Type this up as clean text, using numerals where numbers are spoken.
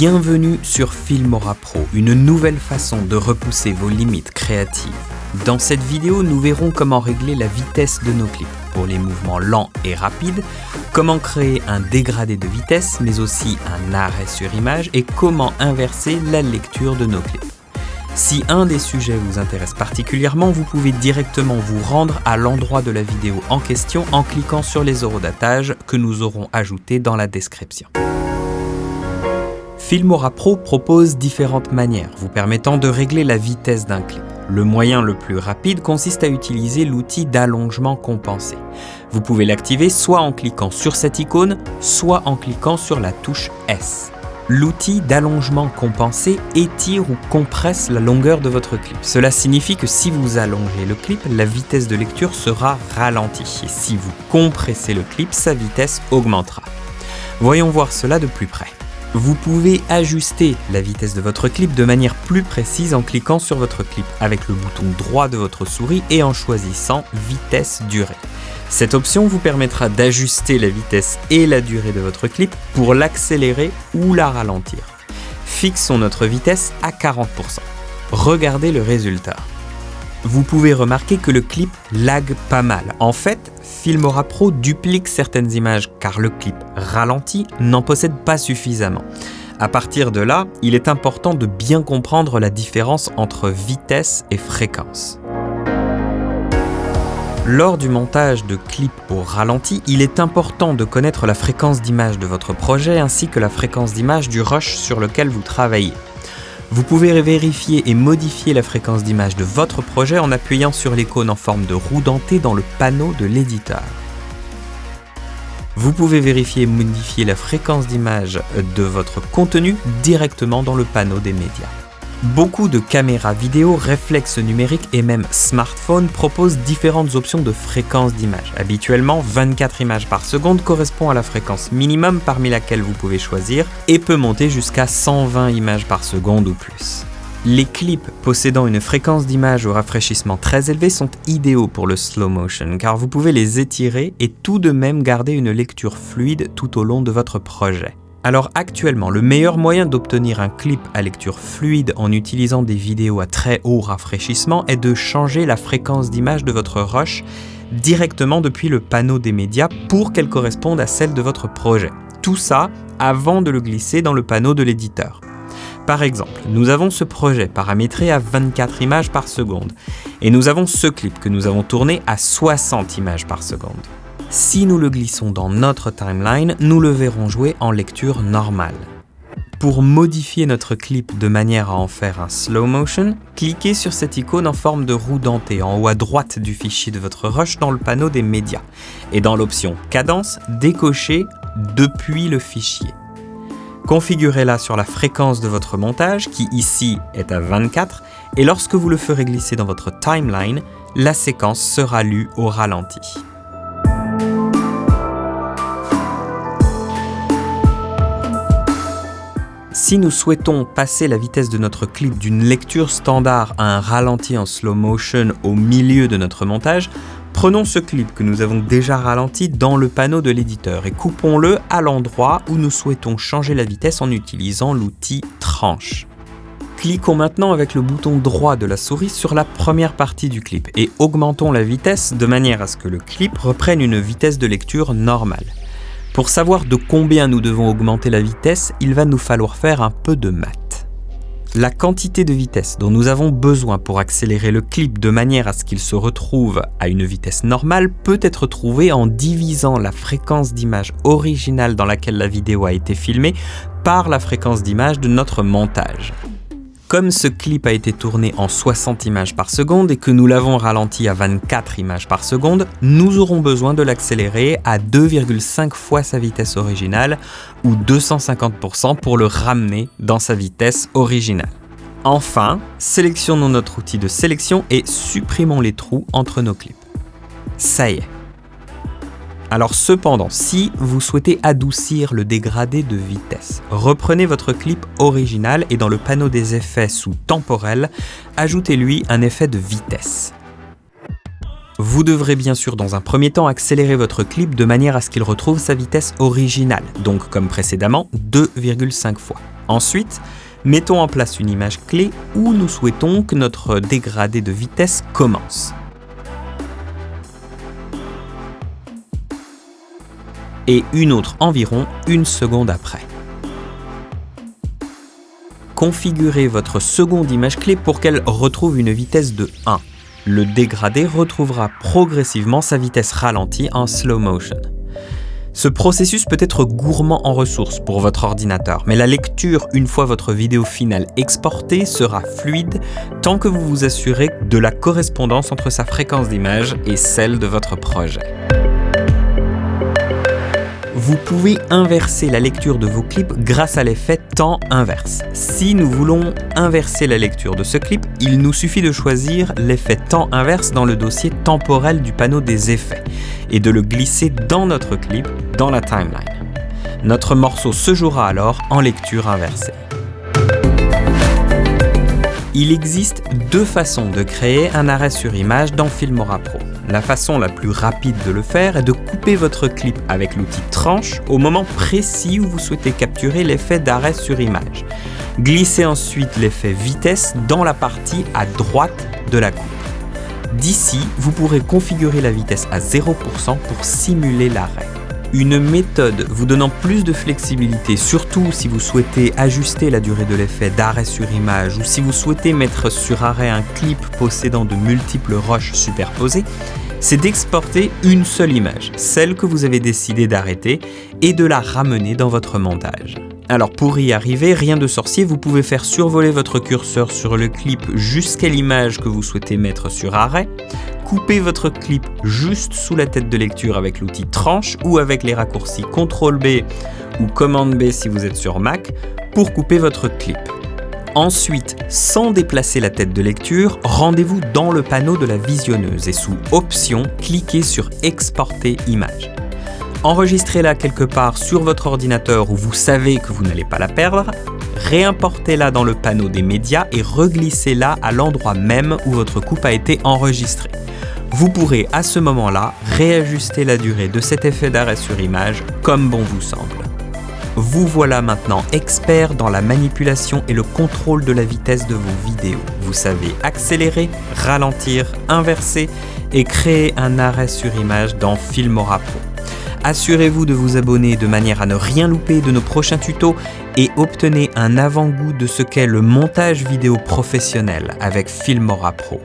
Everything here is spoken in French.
Bienvenue sur Filmora Pro, une nouvelle façon de repousser vos limites créatives. Dans cette vidéo, nous verrons comment régler la vitesse de nos clips pour les mouvements lents et rapides, comment créer un dégradé de vitesse, mais aussi un arrêt sur image et comment inverser la lecture de nos clips. Si un des sujets vous intéresse particulièrement, vous pouvez directement vous rendre à l'endroit de la vidéo en question en cliquant sur les horodatage que nous aurons ajoutés dans la description. Filmora Pro propose différentes manières vous permettant de régler la vitesse d'un clip. Le moyen le plus rapide consiste à utiliser l'outil d'allongement compensé. Vous pouvez l'activer soit en cliquant sur cette icône, soit en cliquant sur la touche S. L'outil d'allongement compensé étire ou compresse la longueur de votre clip. Cela signifie que si vous allongez le clip, la vitesse de lecture sera ralentie. Et si vous compressez le clip, sa vitesse augmentera. Voyons voir cela de plus près. Vous pouvez ajuster la vitesse de votre clip de manière plus précise en cliquant sur votre clip avec le bouton droit de votre souris et en choisissant Vitesse Durée. Cette option vous permettra d'ajuster la vitesse et la durée de votre clip pour l'accélérer ou la ralentir. Fixons notre vitesse à 40%. Regardez le résultat. Vous pouvez remarquer que le clip lag pas mal. En fait, Filmora Pro duplique certaines images car le clip ralenti n'en possède pas suffisamment. À partir de là, il est important de bien comprendre la différence entre vitesse et fréquence. Lors du montage de clips au ralenti, il est important de connaître la fréquence d'image de votre projet ainsi que la fréquence d'image du rush sur lequel vous travaillez. Vous pouvez vérifier et modifier la fréquence d'image de votre projet en appuyant sur l'icône en forme de roue dentée dans le panneau de l'éditeur. Vous pouvez vérifier et modifier la fréquence d'image de votre contenu directement dans le panneau des médias. Beaucoup de caméras vidéo, réflexes numériques et même smartphones proposent différentes options de fréquence d'image. Habituellement, 24 images par seconde correspond à la fréquence minimum parmi laquelle vous pouvez choisir et peut monter jusqu'à 120 images par seconde ou plus. Les clips possédant une fréquence d'image au rafraîchissement très élevé sont idéaux pour le slow motion car vous pouvez les étirer et tout de même garder une lecture fluide tout au long de votre projet. Alors actuellement, le meilleur moyen d'obtenir un clip à lecture fluide en utilisant des vidéos à très haut rafraîchissement est de changer la fréquence d'image de votre rush directement depuis le panneau des médias pour qu'elle corresponde à celle de votre projet. Tout ça avant de le glisser dans le panneau de l'éditeur. Par exemple, nous avons ce projet paramétré à 24 images par seconde et nous avons ce clip que nous avons tourné à 60 images par seconde. Si nous le glissons dans notre timeline, nous le verrons jouer en lecture normale. Pour modifier notre clip de manière à en faire un slow motion, cliquez sur cette icône en forme de roue dentée en haut à droite du fichier de votre rush dans le panneau des médias. Et dans l'option cadence, décochez depuis le fichier. Configurez-la sur la fréquence de votre montage qui ici est à 24 et lorsque vous le ferez glisser dans votre timeline, la séquence sera lue au ralenti. Si nous souhaitons passer la vitesse de notre clip d'une lecture standard à un ralenti en slow motion au milieu de notre montage, prenons ce clip que nous avons déjà ralenti dans le panneau de l'éditeur et coupons-le à l'endroit où nous souhaitons changer la vitesse en utilisant l'outil tranche. Cliquons maintenant avec le bouton droit de la souris sur la première partie du clip et augmentons la vitesse de manière à ce que le clip reprenne une vitesse de lecture normale. Pour savoir de combien nous devons augmenter la vitesse, il va nous falloir faire un peu de maths. La quantité de vitesse dont nous avons besoin pour accélérer le clip de manière à ce qu'il se retrouve à une vitesse normale peut être trouvée en divisant la fréquence d'image originale dans laquelle la vidéo a été filmée par la fréquence d'image de notre montage. Comme ce clip a été tourné en 60 images par seconde et que nous l'avons ralenti à 24 images par seconde, nous aurons besoin de l'accélérer à 2,5 fois sa vitesse originale ou 250% pour le ramener dans sa vitesse originale. Enfin, sélectionnons notre outil de sélection et supprimons les trous entre nos clips. Ça y est. Alors cependant, si vous souhaitez adoucir le dégradé de vitesse, reprenez votre clip original et dans le panneau des effets sous temporel, ajoutez-lui un effet de vitesse. Vous devrez bien sûr dans un premier temps accélérer votre clip de manière à ce qu'il retrouve sa vitesse originale, donc comme précédemment 2,5 fois. Ensuite, mettons en place une image clé où nous souhaitons que notre dégradé de vitesse commence. Et une autre environ 1 seconde après. Configurez votre seconde image clé pour qu'elle retrouve une vitesse de 1. Le dégradé retrouvera progressivement sa vitesse ralentie en slow motion. Ce processus peut être gourmand en ressources pour votre ordinateur, mais la lecture, une fois votre vidéo finale exportée, sera fluide tant que vous vous assurez de la correspondance entre sa fréquence d'image et celle de votre projet. Vous pouvez inverser la lecture de vos clips grâce à l'effet temps inverse. Si nous voulons inverser la lecture de ce clip, il nous suffit de choisir l'effet temps inverse dans le dossier temporel du panneau des effets et de le glisser dans notre clip, dans la timeline. Notre morceau se jouera alors en lecture inversée. Il existe 2 façons de créer un arrêt sur image dans Filmora Pro. La façon la plus rapide de le faire est de couper votre clip avec l'outil tranche au moment précis où vous souhaitez capturer l'effet d'arrêt sur image. Glissez ensuite l'effet vitesse dans la partie à droite de la coupe. D'ici, vous pourrez configurer la vitesse à 0% pour simuler l'arrêt. Une méthode vous donnant plus de flexibilité, surtout si vous souhaitez ajuster la durée de l'effet d'arrêt sur image ou si vous souhaitez mettre sur arrêt un clip possédant de multiples rushs superposés, c'est d'exporter une seule image, celle que vous avez décidé d'arrêter, et de la ramener dans votre montage. Alors pour y arriver, rien de sorcier, vous pouvez faire survoler votre curseur sur le clip jusqu'à l'image que vous souhaitez mettre sur arrêt, couper votre clip juste sous la tête de lecture avec l'outil tranche ou avec les raccourcis CTRL B ou Commande B si vous êtes sur Mac pour couper votre clip. Ensuite, sans déplacer la tête de lecture, rendez-vous dans le panneau de la visionneuse et sous Options, cliquez sur Exporter image. Enregistrez-la quelque part sur votre ordinateur où vous savez que vous n'allez pas la perdre, réimportez-la dans le panneau des médias et reglissez-la à l'endroit même où votre coupe a été enregistrée. Vous pourrez à ce moment-là réajuster la durée de cet effet d'arrêt sur image comme bon vous semble. Vous voilà maintenant expert dans la manipulation et le contrôle de la vitesse de vos vidéos. Vous savez accélérer, ralentir, inverser et créer un arrêt sur image dans Filmora Pro. Assurez-vous de vous abonner de manière à ne rien louper de nos prochains tutos et obtenez un avant-goût de ce qu'est le montage vidéo professionnel avec Filmora Pro.